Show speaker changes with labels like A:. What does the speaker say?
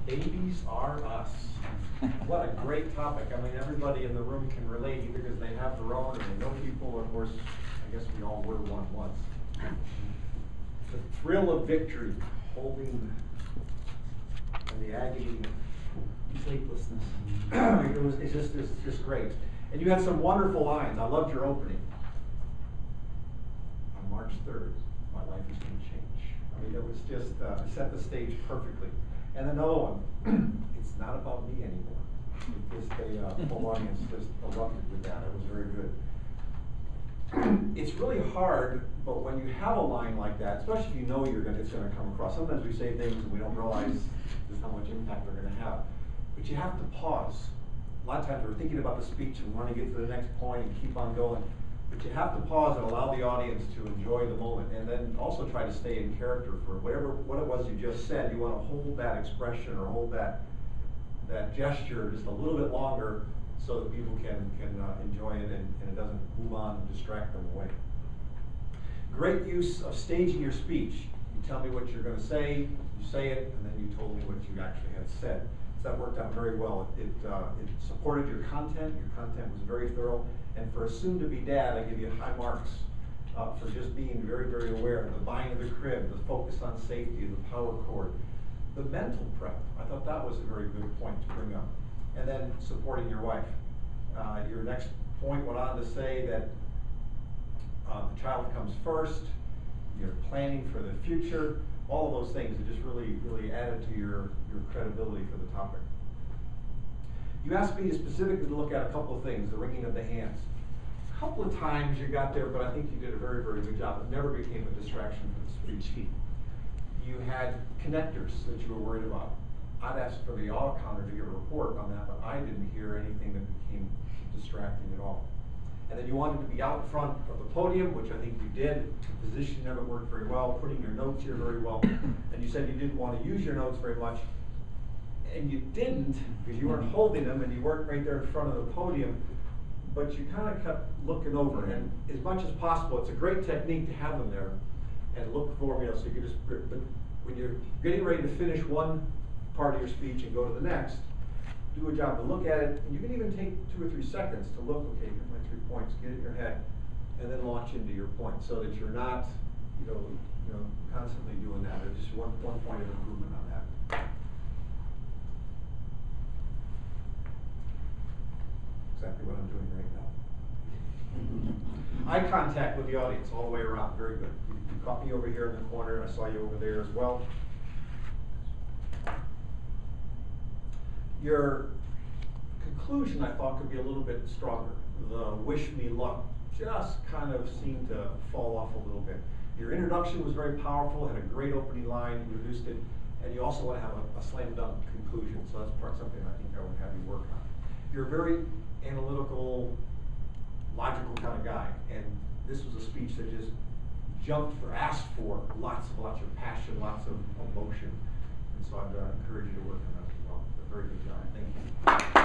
A: Babies are us. What a great topic. I mean, everybody in the room can relate either because they have their own or they know people, or of course, I guess we all were one once. The thrill of victory, holding, and the agony of sleeplessness. It's just great. And you had some wonderful lines. I loved your opening. On March 3rd, my life is going to change. I mean, it was just set the stage perfectly. And another one, it's not about me anymore. Just a full audience just erupted with that. It was very good. It's really hard, but when you have a line like that, especially if you know it's going to come across. Sometimes we say things and we don't realize just how much impact they're going to have. But you have to pause. A lot of times we're thinking about the speech and want to get to the next point and keep on going. But you have to pause and allow the audience to enjoy the moment, and then also try to stay in character for what it was you just said. You want to hold that expression or hold that gesture just a little bit longer so that people can enjoy it and it doesn't move on and distract them away. Great use of staging your speech. You tell me what you're going to say, you say it, and then you told me what you actually had said. So that worked out very well. It supported your content. Your content was very thorough. And for a soon-to-be dad, I give you high marks for just being very, very aware of the buying of the crib, the focus on safety, the power cord, the mental prep. I thought that was a very good point to bring up. And then supporting your wife. Your next point went on to say that the child comes first, you're planning for the future, all of those things that just really, really added to your credibility for the topic. You asked me specifically to look at a couple of things, the wringing of the hands. A couple of times you got there, but I think you did a very, very good job. It never became a distraction for the speech. You had connectors that you were worried about. I'd asked for the auto counter to give a report on that, but I didn't hear anything that became distracting at all. And then you wanted to be out front of the podium, which I think you did. The positioning of it worked very well, putting your notes here very well. And you said you didn't want to use your notes very much. And you didn't, because you weren't holding them and you weren't right there in front of the podium, but you kind of kept looking over. And as much as possible, it's a great technique to have them there and look for, so you can just, but when you're getting ready to finish one part of your speech and go to the next, do a job to look at it. And you can even take 2 or 3 seconds to look, okay, here's my 3 points, get it in your head, and then launch into your point so that you're not, constantly doing that. It's just one point of improvement on that. Exactly what I'm doing right now. Eye contact with the audience all the way around, very good. You caught me over here in the corner, I saw you over there as well. Your conclusion, I thought, could be a little bit stronger. The wish me luck just kind of seemed to fall off a little bit. Your introduction was very powerful, had a great opening line, you introduced it, and you also want to have a slam dunk conclusion, so that's something I think I would have you work on. You're a very analytical, logical kind of guy, and this was a speech that just asked for lots of passion, lots of emotion, and so I'd encourage you to work on that as well. A very good job. Thank you.